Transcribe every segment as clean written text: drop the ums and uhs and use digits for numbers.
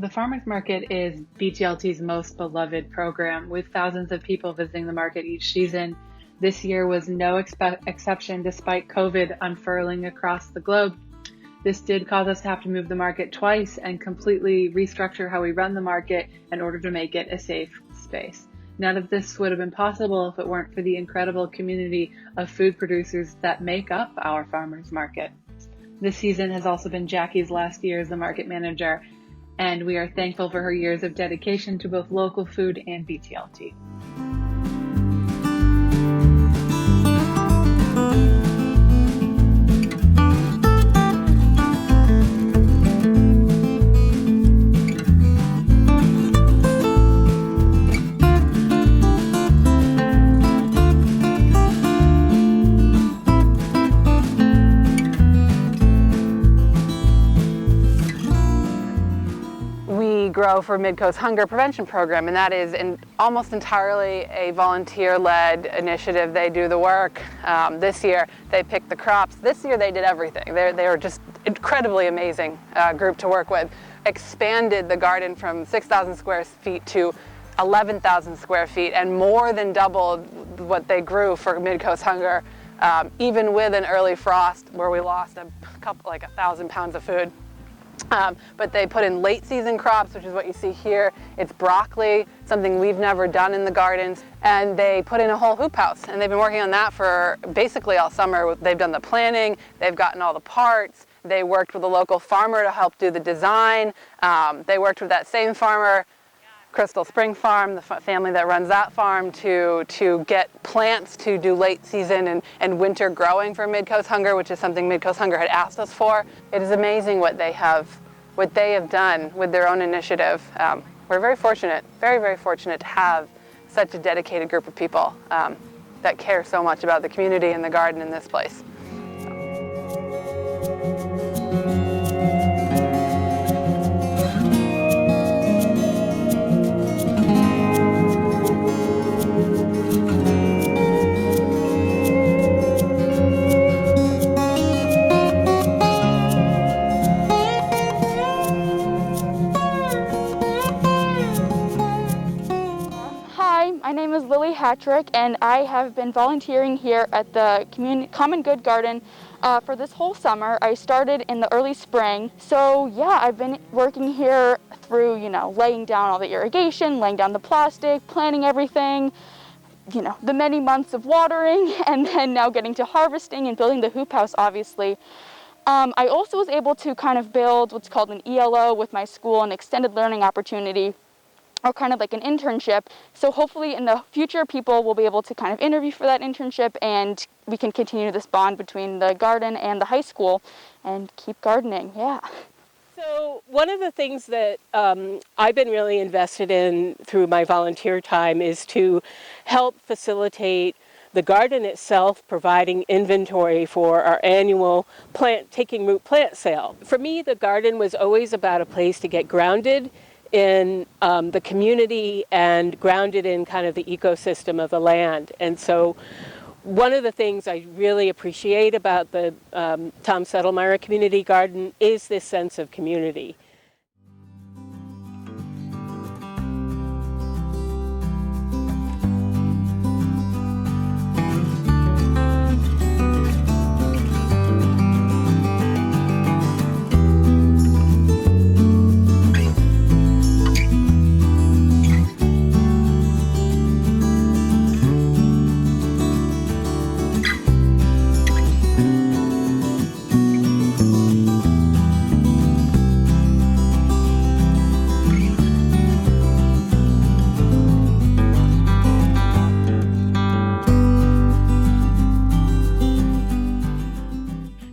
The Farmers Market is BTLT's most beloved program, with thousands of people visiting the market each season. This year was no exception, despite COVID unfurling across the globe. This did cause us to have to move the market twice and completely restructure how we run the market in order to make it a safe space. None of this would have been possible if it weren't for the incredible community of food producers that make up our farmers market. This season has also been Jackie's last year as the market manager, and we are thankful for her years of dedication to both local food and BTLT. Grow for Midcoast Hunger Prevention Program, and that is almost entirely a volunteer-led initiative. They do the work. This year they picked the crops. This year they did everything. They were just incredibly amazing group to work with. Expanded the garden from 6,000 square feet to 11,000 square feet, and more than doubled what they grew for Midcoast Hunger, even with an early frost where we lost like 1,000 pounds of food. But they put in late season crops, which is what you see here. It's broccoli, something we've never done in the gardens. And they put in a whole hoop house, and they've been working on that for basically all summer. They've done the planning, they've gotten all the parts, they worked with a local farmer to help do the design. They worked with that same farmer, Crystal Spring Farm, the family that runs that farm, to get plants to do late season and winter growing for Midcoast Hunger, which is something Midcoast Hunger had asked us for. It is amazing what they have done with their own initiative. We're very fortunate, very, very fortunate to have such a dedicated group of people that care so much about the community and the garden in this place. My name is Lily Hattrick, and I have been volunteering here at the Common Good Garden for this whole summer. I started in the early spring, so yeah, I've been working here through, laying down all the irrigation, laying down the plastic, planting everything, the many months of watering, and then now getting to harvesting and building the hoop house, obviously. I also was able to kind of build what's called an ELO with my school, an extended learning opportunity, or kind of like an internship. So hopefully in the future people will be able to kind of interview for that internship, and we can continue this bond between the garden and the high school and keep gardening, yeah. So one of the things that I've been really invested in through my volunteer time is to help facilitate the garden itself, providing inventory for our annual taking root plant sale. For me, the garden was always about a place to get grounded in the community and grounded in kind of the ecosystem of the land. And so one of the things I really appreciate about the Tom Settlemyre Community Garden is this sense of community.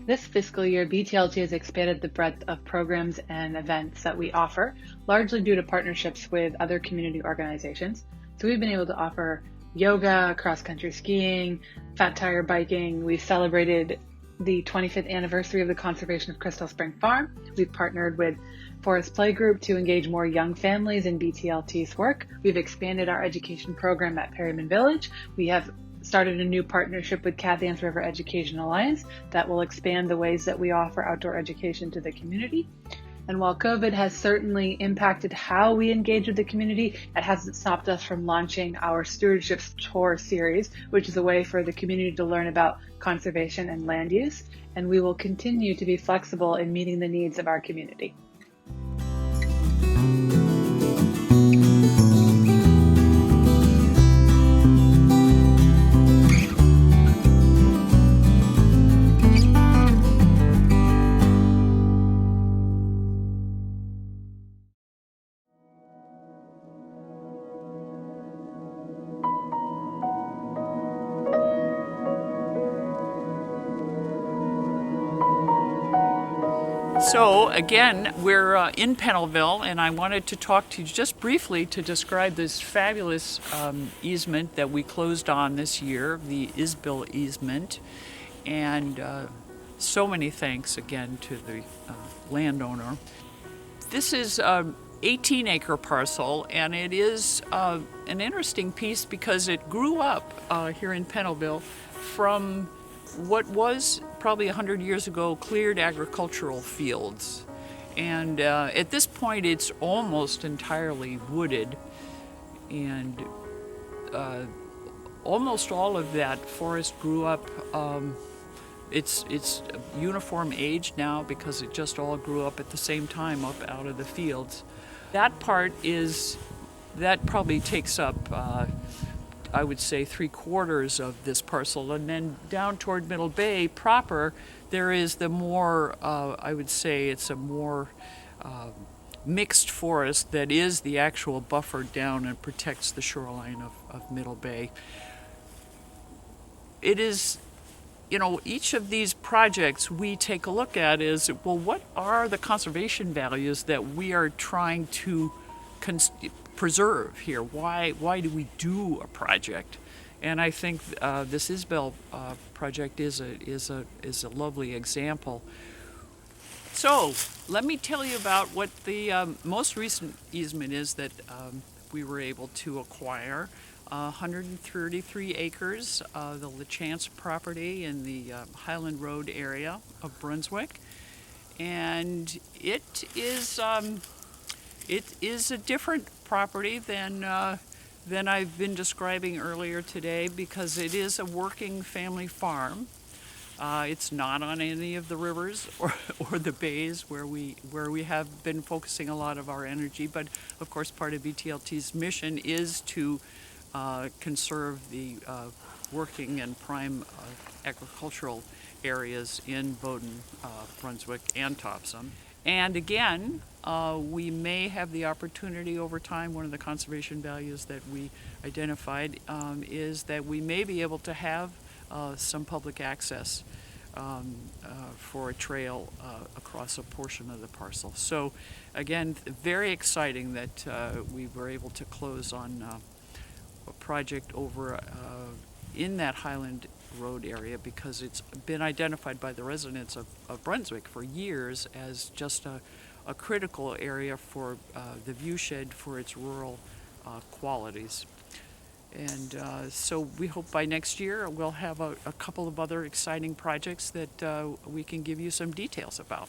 This fiscal year, BTLT has expanded the breadth of programs and events that we offer, largely due to partnerships with other community organizations. So we've been able to offer yoga, cross-country skiing, fat tire biking. We've celebrated the 25th anniversary of the conservation of Crystal Spring Farm. We've partnered with Forest Playgroup to engage more young families in BTLT's work. We've expanded our education program at Perryman Village. We have started a new partnership with Cathay's River Education Alliance that will expand the ways that we offer outdoor education to the community. And And while COVID has certainly impacted how we engage with the community, it hasn't stopped us from launching our Stewardship Tour series, which is a way for the community to learn about conservation and land use. And we will continue to be flexible in meeting the needs of our community. So again, we're in Pennellville, and I wanted to talk to you just briefly to describe this fabulous easement that we closed on this year, the Isbill easement. And so many thanks again to the landowner. This is an 18-acre parcel, and it is an interesting piece because it grew up here in Pennellville from what was probably 100 years ago cleared agricultural fields. And at this point it's almost entirely wooded, and almost all of that forest grew up. It's uniform age now because it just all grew up at the same time up out of the fields. That probably takes up I would say 3/4 of this parcel, and then down toward Middle Bay proper, there is the more, I would say it's a more mixed forest that is the actual buffer down and protects the shoreline of Middle Bay. It is, each of these projects we take a look at is, well, what are the conservation values that we are trying to preserve here? Why do we do a project? And I think this Isbill project is a lovely example. So let me tell you about what the most recent easement is that we were able to acquire. 133 acres, the LaChance property in the Highland Road area of Brunswick, and it is a different property than I've been describing earlier today, because it is a working family farm. It's not on any of the rivers or the bays where we have been focusing a lot of our energy, but of course part of BTLT's mission is to conserve the working and prime agricultural areas in Bowdoin, Brunswick, and Topsham. And again, we may have the opportunity over time. One of the conservation values that we identified is that we may be able to have some public access for a trail across a portion of the parcel. So again, very exciting that we were able to close on a project over in that Highland Road area, because it's been identified by the residents of Brunswick for years as just a critical area for the viewshed for its rural qualities. And so we hope by next year we'll have a couple of other exciting projects that we can give you some details about.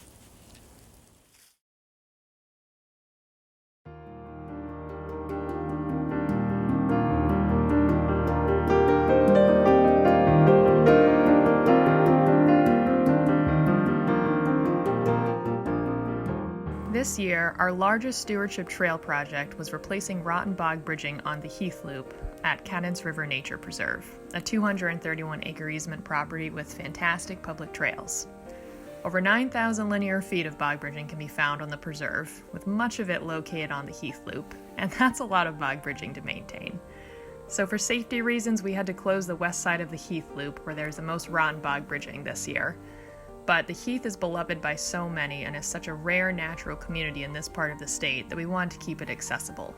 This year, our largest stewardship trail project was replacing rotten bog bridging on the Heath Loop at Cadence River Nature Preserve, a 231-acre easement property with fantastic public trails. Over 9,000 linear feet of bog bridging can be found on the preserve, with much of it located on the Heath Loop, and that's a lot of bog bridging to maintain. So for safety reasons, we had to close the west side of the Heath Loop, where there's the most rotten bog bridging this year. But the Heath is beloved by so many and is such a rare natural community in this part of the state that we wanted to keep it accessible.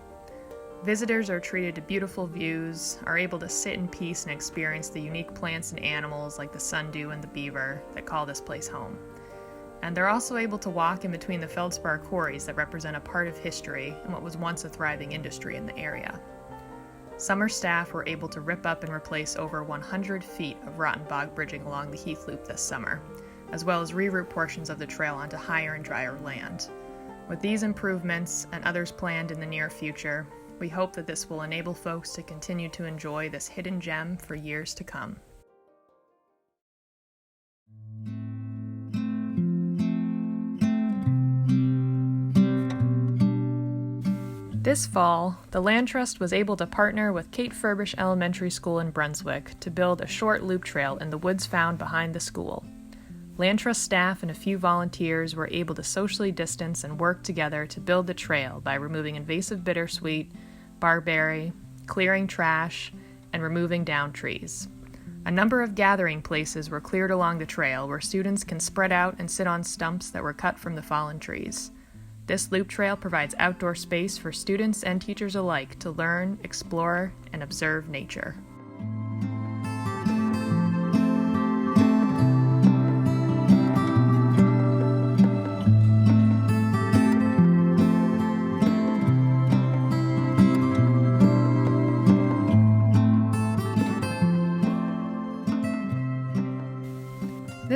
Visitors are treated to beautiful views, are able to sit in peace and experience the unique plants and animals like the sundew and the beaver that call this place home. And they're also able to walk in between the feldspar quarries that represent a part of history and what was once a thriving industry in the area. Summer staff were able to rip up and replace over 100 feet of rotten bog bridging along the Heath Loop this summer, as well as reroute portions of the trail onto higher and drier land. With these improvements and others planned in the near future, we hope that this will enable folks to continue to enjoy this hidden gem for years to come. This fall, the Land Trust was able to partner with Kate Furbish Elementary School in Brunswick to build a short loop trail in the woods found behind the school. Land Trust staff and a few volunteers were able to socially distance and work together to build the trail by removing invasive bittersweet, barberry, clearing trash, and removing downed trees. A number of gathering places were cleared along the trail where students can spread out and sit on stumps that were cut from the fallen trees. This loop trail provides outdoor space for students and teachers alike to learn, explore, and observe nature.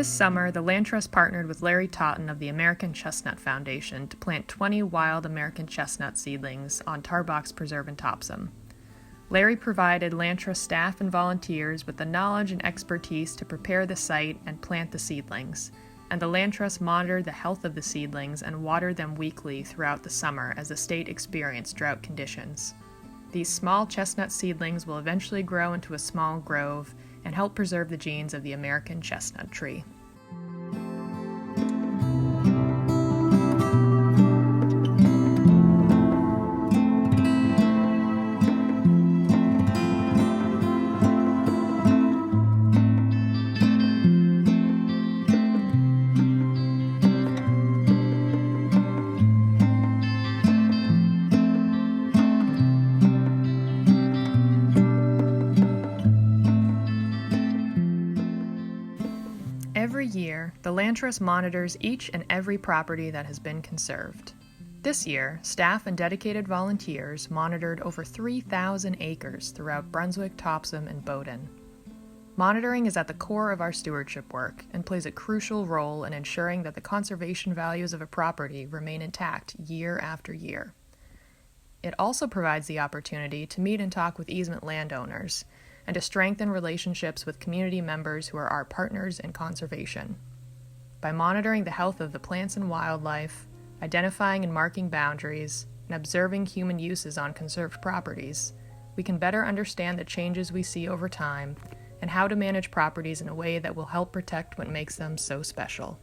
This summer, the Land Trust partnered with Larry Totten of the American Chestnut Foundation to plant 20 wild American chestnut seedlings on Tarbox Preserve in Topsham. Larry provided Land Trust staff and volunteers with the knowledge and expertise to prepare the site and plant the seedlings, and the Land Trust monitored the health of the seedlings and watered them weekly throughout the summer as the state experienced drought conditions. These small chestnut seedlings will eventually grow into a small grove and help preserve the genes of the American chestnut tree. Every year, the Land Trust monitors each and every property that has been conserved. This year, staff and dedicated volunteers monitored over 3,000 acres throughout Brunswick, Topsham, and Bowdoin. Monitoring is at the core of our stewardship work and plays a crucial role in ensuring that the conservation values of a property remain intact year after year. It also provides the opportunity to meet and talk with easement landowners and to strengthen relationships with community members who are our partners in conservation. By monitoring the health of the plants and wildlife, identifying and marking boundaries, and observing human uses on conserved properties, we can better understand the changes we see over time and how to manage properties in a way that will help protect what makes them so special.